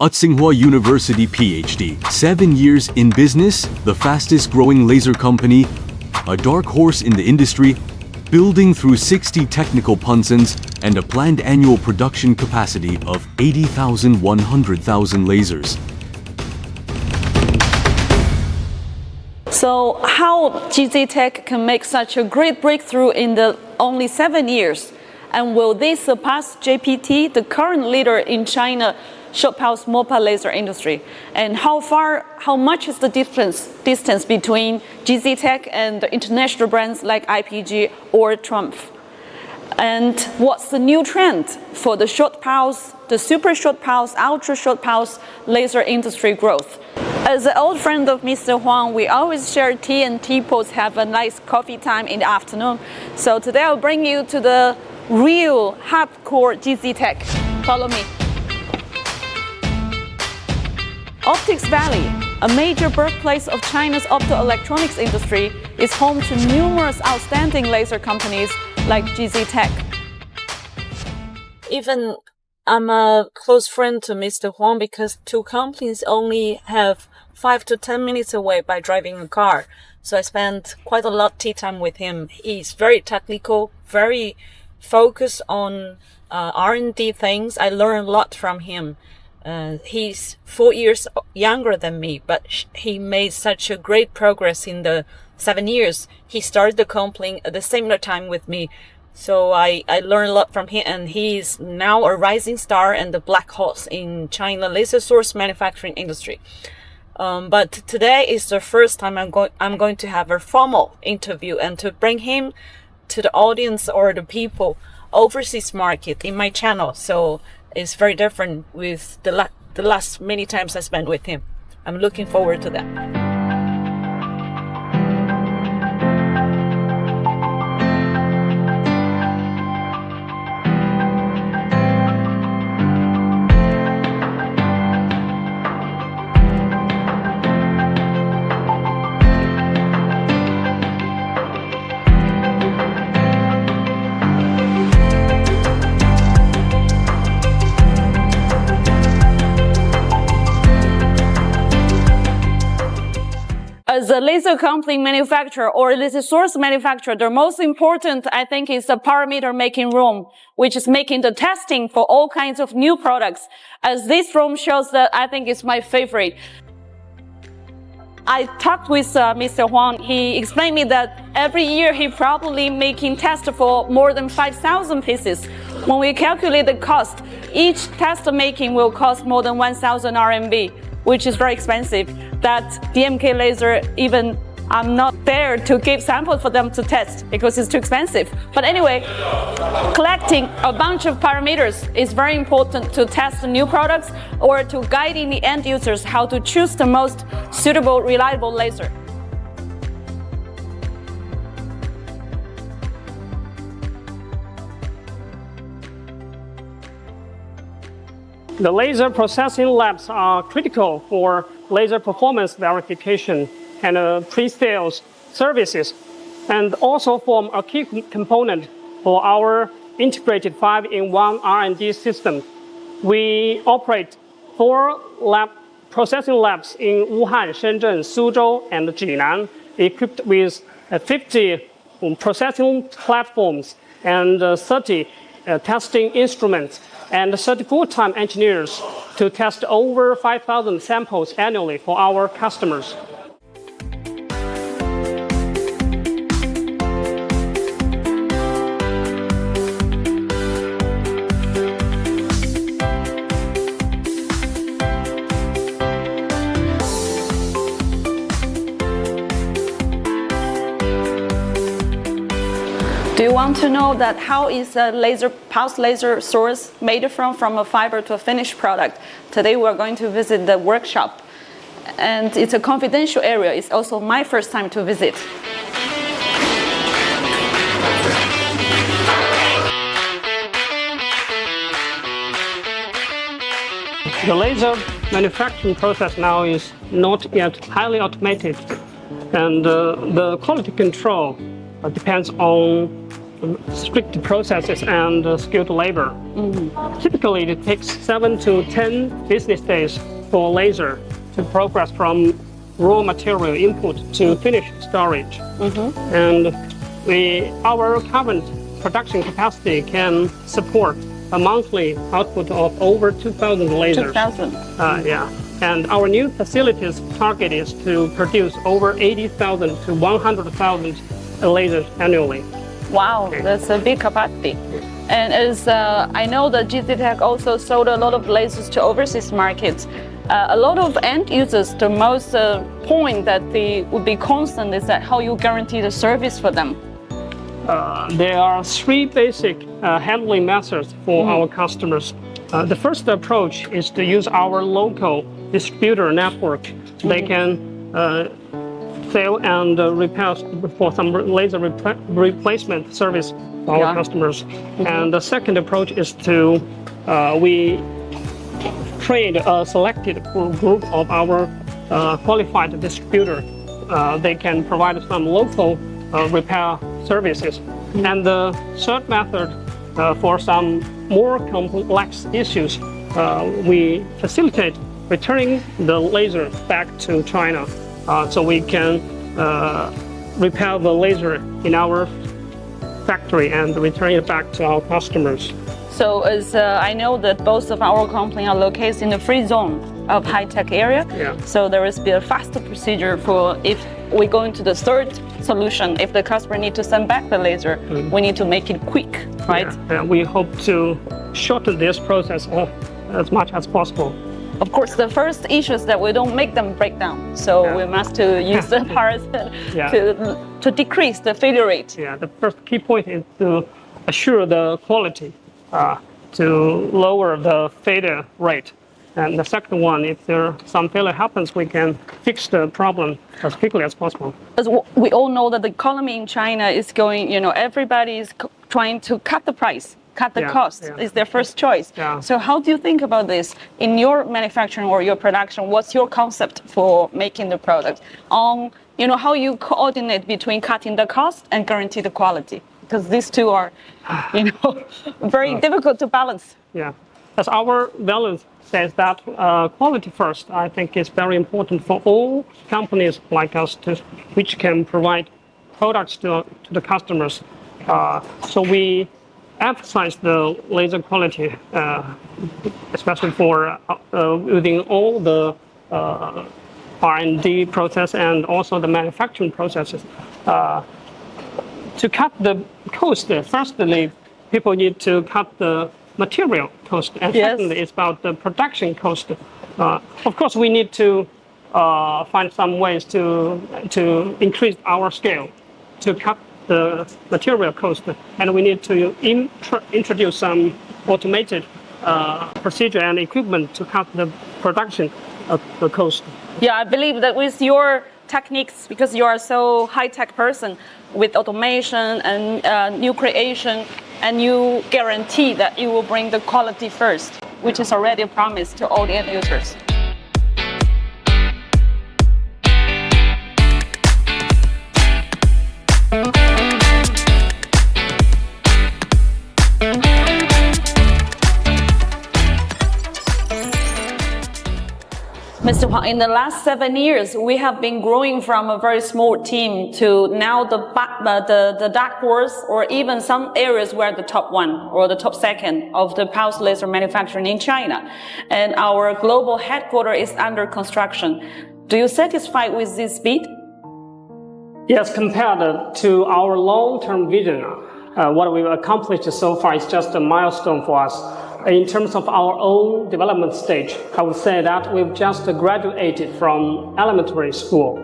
at Tsinghua University PhD. 7 years in business, the fastest growing laser company, a dark horse in the industry, building through 60 technical punsons and a planned annual production capacity of 80,000, 100,000 lasers. So how GZTECH can make such a great breakthrough in the only 7 years? And will they surpass JPT, the current leader in China short pulse mobile laser industry? And how much is the distance between GZTECH and the international brands like IPG or Trumpf? And what's the new trend for the short pulse, the super short pulse, ultra short pulse laser industry growth? As an old friend of Mr. Huang, we always share tea and teapots, have a nice coffee time in the afternoon. So today I'll bring you to the real hardcore GZTECH. Follow me. Optics Valley, a major birthplace of China's optoelectronics industry, is home to numerous outstanding laser companies like GZTECH. Even I'm a close friend to Mr. Huang because two companies only have 5 to 10 minutes away by driving a car. So I spent quite a lot of tea time with him. He's very technical, very focused on R&D things. I learned a lot from him. He's 4 years younger than me, but he made such a great progress in the 7 years. He started the company at the same time with me. So I learned a lot from him, and he's now a rising star and the black horse in China laser source manufacturing industry. But today is the first time I'm going to have a formal interview and to bring him to the audience or the people overseas market in my channel. So it's very different with the last many times I spent with him. I'm looking forward to that. As a laser coupling manufacturer or laser source manufacturer, the most important, I think, is the parameter making room, which is making the testing for all kinds of new products. As this room shows, that I think is my favorite. I talked with Mr. Huang. He explained me that every year he probably making tests for more than 5,000 pieces. When we calculate the cost, each test making will cost more than 1,000 RMB, which is very expensive. That DMK laser, even I'm not there to give samples for them to test because it's too expensive. But anyway, collecting a bunch of parameters is very important to test new products or to guiding the end users how to choose the most suitable, reliable laser. The laser processing labs are critical for laser performance verification and pre-sales services, and also form a key component for our integrated 5-in-1 R&D system. We operate 4 processing labs in Wuhan, Shenzhen, Suzhou, and Jinan, equipped with 50 processing platforms and 30 testing instruments, and 30 full-time engineers to test over 5,000 samples annually for our customers. Do you want to know that how is a pulse laser source made from a fiber to a finished product? Today we're going to visit the workshop, and it's a confidential area. It's also my first time to visit. The laser manufacturing process now is not yet highly automated, and the quality control depends on strict processes and skilled labor. Typically, it takes 7 to 10 business days for laser to progress from raw material input to finished storage. And our current production capacity can support a monthly output of over 2,000 lasers. 2,000. Yeah. And our new facility's target is to produce over 80,000 to 100,000 lasers annually. Wow, that's a big capacity. And as I know that GZTECH also sold a lot of lasers to overseas markets. A lot of end users, the most point that they would be constant is that how you guarantee the service for them. There are 3 basic handling methods for our customers. The first approach is to use our local distributor network. They can sell and repair for some laser replacement service for our customers. And the second approach is to we train a selected group of our qualified distributor. They can provide some local repair services. And the third method, for some more complex issues, we facilitate returning the laser back to China, so we can repair the laser in our factory and return it back to our customers. So as I know that both of our companies are located in the free zone of high-tech area. So there is a faster procedure for if we go into the third solution, if the customer needs to send back the laser, we need to make it quick, right? And we hope to shorten this process as much as possible. Of course, the first issue is that we don't make them break down. So we must use the parts to decrease the failure rate. Yeah, the first key point is to assure the quality, to lower the failure rate. And the second one, if some failure happens, we can fix the problem as quickly as possible. As we all know that the economy in China is going, everybody is trying to cut the price, cut the cost is their first choice. So how do you think about this in your manufacturing or your production? What's your concept for making the product? How you coordinate between cutting the cost and guarantee the quality? Because these two are, very difficult to balance. Yeah, as our values says that quality first, I think is very important for all companies like us which can provide products to the customers. So we emphasize the laser quality, especially for within all the R&D process and also the manufacturing processes. To cut the cost, firstly, people need to cut the material cost, and secondly, it's about the production cost. Of course, we need to find some ways to increase our scale to cut the material cost, and we need to introduce some automated procedure and equipment to cut the production the cost. Yeah, I believe that with your techniques, because you are so high-tech person with automation and new creation, and you guarantee that you will bring the quality first, which is already a promise to all the end users. Mr. Huang, in the last 7 years, we have been growing from a very small team to now the dark horse, or even some areas where the top one or the top second of the pulse laser manufacturing in China. And our global headquarters is under construction. Do you satisfied with this speed? Yes, compared to our long-term vision, what we've accomplished so far is just a milestone for us. In terms of our own development stage, I would say that we've just graduated from elementary school.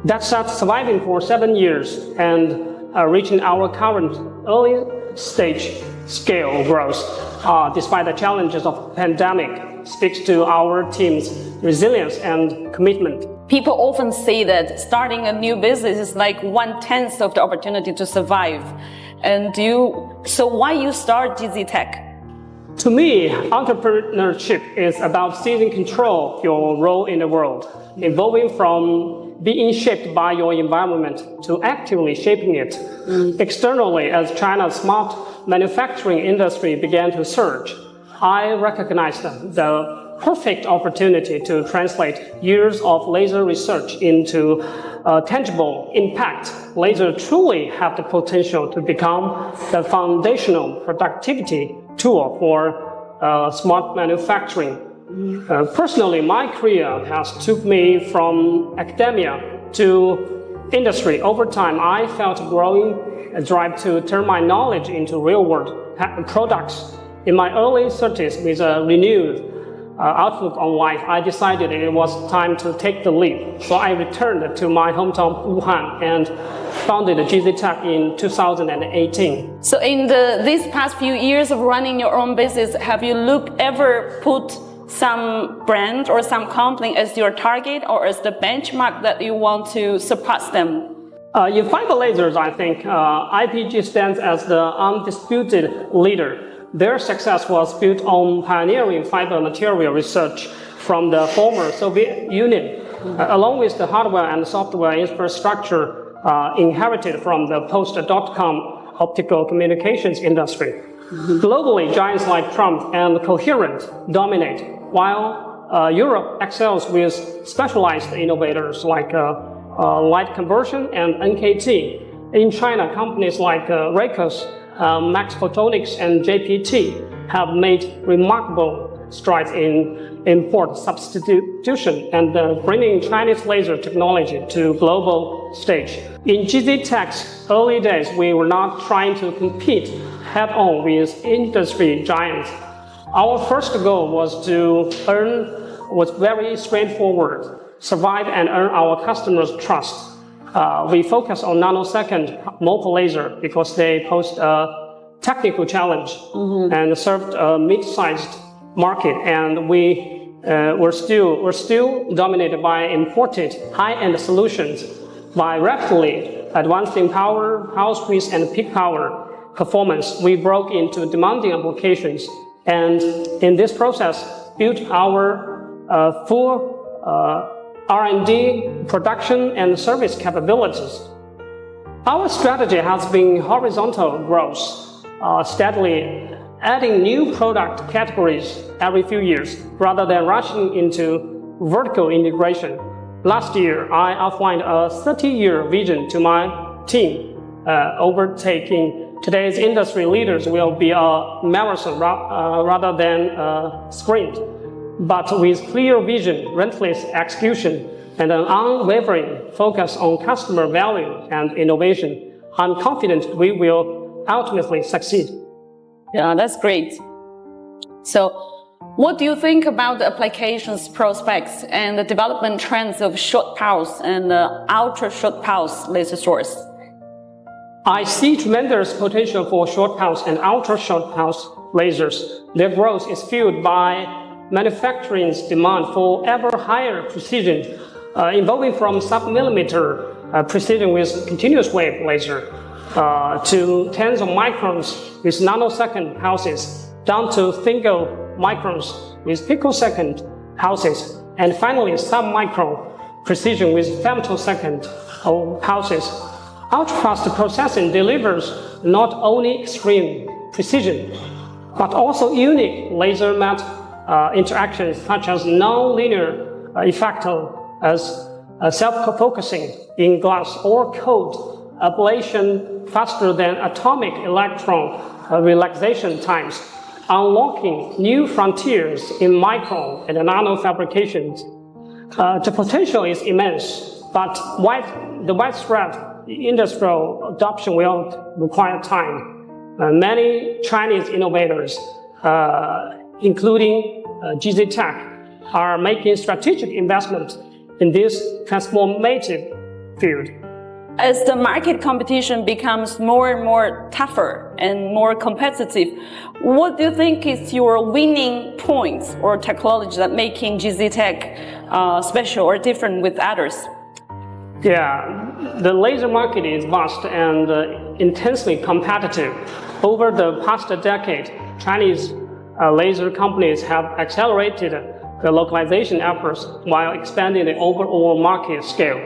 That's surviving for 7 years and reaching our current early stage scale growth, despite the challenges of pandemic, speaks to our team's resilience and commitment. People often say that starting a new business is like 1/10 of the opportunity to survive. And so why you start GZTECH? To me, entrepreneurship is about seizing control of your role in the world, evolving from being shaped by your environment to actively shaping it. Externally, as China's smart manufacturing industry began to surge, I recognized the perfect opportunity to translate years of laser research into tangible impact. Laser truly have the potential to become the foundational productivity tool for smart manufacturing. Personally, my career has took me from academia to industry. Over time, I felt a growing drive to turn my knowledge into real-world products. In my early 30s, with a renewed outlook on life, I decided it was time to take the leap. So I returned to my hometown Wuhan and founded GZTECH in 2018. So in these past few years of running your own business, have you ever put some brand or some company as your target or as the benchmark that you want to surpass them? In fiber lasers, I think IPG stands as the undisputed leader. Their success was built on pioneering fiber material research from the former Soviet Union, along with the hardware and software infrastructure inherited from the post-dot-com optical communications industry. Globally, giants like Trumpf and Coherent dominate, while Europe excels with specialized innovators like light conversion and NKT. In China, companies like Raycus, Max Photonics, and JPT have made remarkable strides in import substitution and bringing Chinese laser technology to global stage. In GZTECH's early days, we were not trying to compete head-on with industry giants. Our first goal was very straightforward: survive and earn our customers' trust. We focus on nanosecond multiple laser because they posed a technical challenge and served a mid-sized market, and we're still dominated by imported high-end solutions. By rapidly advancing power, house speed, and peak power performance, we broke into demanding applications, and in this process, built our full R&D, production, and service capabilities. Our strategy has been horizontal growth, steadily adding new product categories every few years, rather than rushing into vertical integration. Last year, I outlined a 30-year vision to my team. Overtaking today's industry leaders will be a marathon rather than a sprint. But with clear vision, relentless execution, and an unwavering focus on customer value and innovation, I'm confident we will ultimately succeed. Yeah, that's great. So, what do you think about the applications prospects and the development trends of short pulse and ultra short pulse laser source? I see tremendous potential for short pulse and ultra short pulse lasers. Their growth is fueled by manufacturing's demand for ever higher precision, evolving from sub-millimeter precision with continuous wave laser to tens of microns with nanosecond pulses, down to single microns with picosecond pulses, and finally sub-micron precision with femtosecond pulses. Ultra-fast processing delivers not only extreme precision, but also unique laser mat interactions such as non-linear effect as self-focusing in glass or cold ablation faster than atomic electron relaxation times, unlocking new frontiers in micro and nano fabrications. The potential is immense, but the widespread industrial adoption will require time. Many Chinese innovators, including GZTECH, are making strategic investment in this transformative field. As the market competition becomes more and more tougher and more competitive, what do you think is your winning points or technology that making GZTECH special or different with others? Yeah, the laser market is vast and intensely competitive. Over the past decade, Chinese laser companies have accelerated the localization efforts while expanding the overall market scale.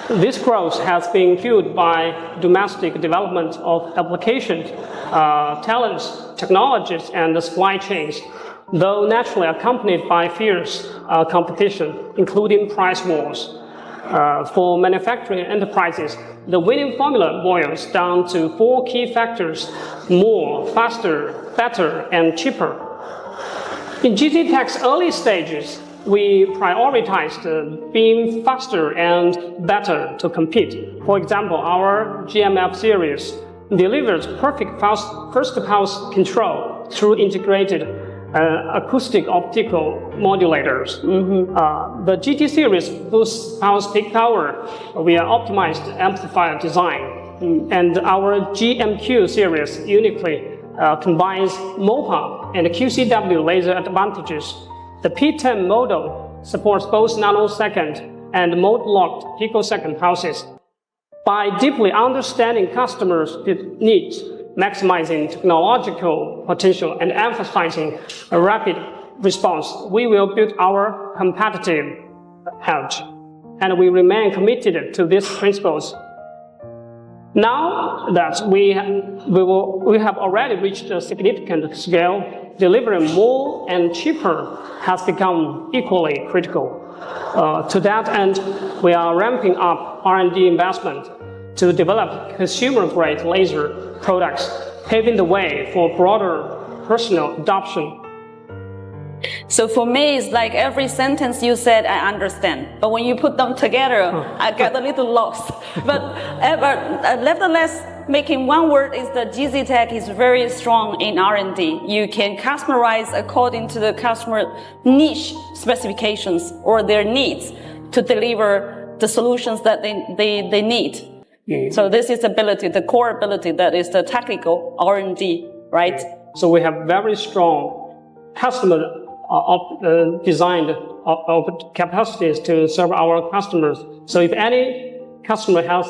This growth has been fueled by domestic development of applications, talents, technologies, and the supply chains, though naturally accompanied by fierce competition, including price wars. For manufacturing enterprises, the winning formula boils down to 4 key factors: more, faster, better, and cheaper. In GZTECH's early stages, we prioritized being faster and better to compete. For example, our GMF series delivers perfect first-pass control through integrated acoustic optical modulators. The GT series boosts peak power via optimized amplifier design. And our GMQ series uniquely combines MOPA and QCW laser advantages. The P10 model supports both nanosecond and mode-locked picosecond pulses. By deeply understanding customers' needs, maximizing technological potential, and emphasizing a rapid response, we will build our competitive edge. And we remain committed to these principles. Now that we have already reached a significant scale, delivering more and cheaper has become equally critical. To that end, we are ramping up R&D investment to develop consumer-grade laser products, paving the way for broader personal adoption. So for me, it's like every sentence you said, I understand. But when you put them together, I get a little lost. But nevertheless, making one word is that GZTECH is very strong in R&D. You can customize according to the customer niche specifications or their needs to deliver the solutions that they need. So this is ability, the core ability that is the technical R&D, right? So we have very strong customer designed capacities to serve our customers. So if any customer has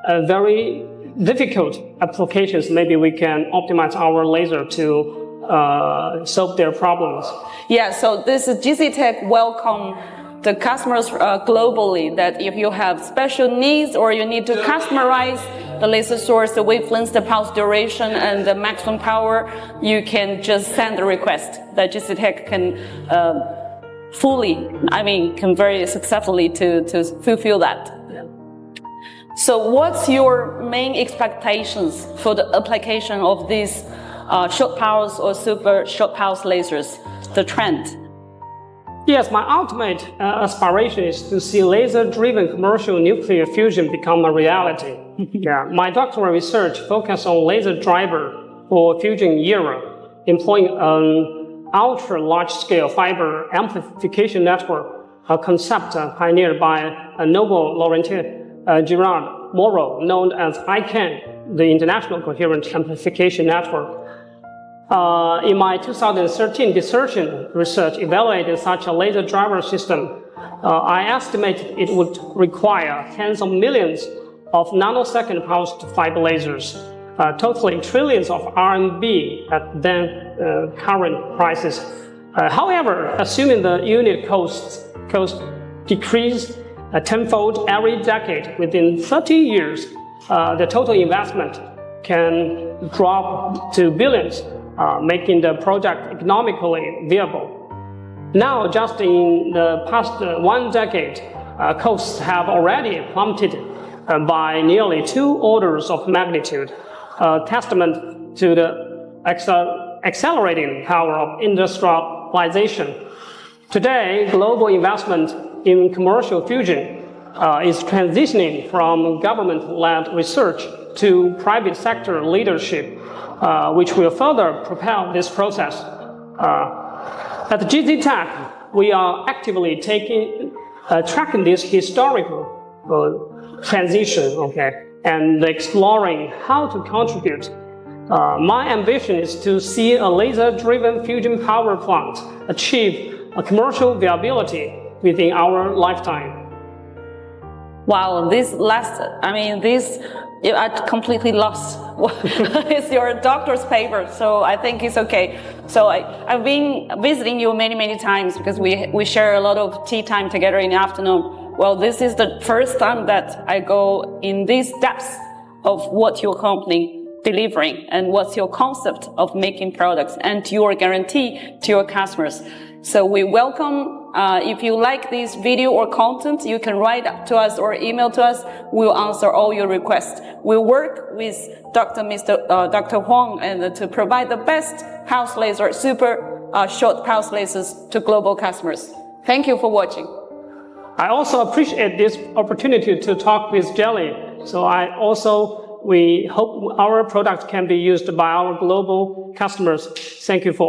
a very difficult applications, maybe we can optimize our laser to solve their problems. Yeah, so this is GZTECH welcome the customers globally, that if you have special needs or you need to customize the laser source, the wavelengths, the pulse duration, and the maximum power, you can just send a request that GZTECH can can very successfully to fulfill that. So what's your main expectations for the application of these short pulse or super short pulse lasers, the trend? Yes, my ultimate aspiration is to see laser-driven commercial nuclear fusion become a reality. My doctoral research focused on laser driver for fusion era, employing an ultra-large-scale fiber amplification network, a concept pioneered by Nobel laureate Gerard Moreau, known as ICANN, the International Coherent Amplification Network. In my 2013 dissertation research evaluating such a laser driver system, I estimated it would require tens of millions of nanosecond pulsed fiber lasers, totaling trillions of RMB at then current prices. However, assuming the unit cost decrease tenfold every decade within 30 years, the total investment can drop to billions, making the project economically viable. Now, just in the past 1 decade, costs have already plummeted by nearly 2 orders of magnitude, a testament to the accelerating power of industrialization. Today, global investment in commercial fusion is transitioning from government-led research to private sector leadership, which will further propel this process. At GZTECH, we are actively tracking this historical transition, and exploring how to contribute. My ambition is to see a laser-driven fusion power plant achieve a commercial viability within our lifetime. Wow, this I completely lost it's your doctor's paper, so I think it's okay. So I've been visiting you many times because we share a lot of tea time together in the afternoon. Well, this is the first time that I go in these depths of what your company delivering and what's your concept of making products and your guarantee to your customers. So we welcome, if you like this video or content, you can write to us or email to us. We'll answer all your requests. We'll work with Dr. Huang and to provide the best pulse laser, super short pulse lasers to global customers. Thank you for watching. I also appreciate this opportunity to talk with Jelly. So we hope our product can be used by our global customers. Thank you for all.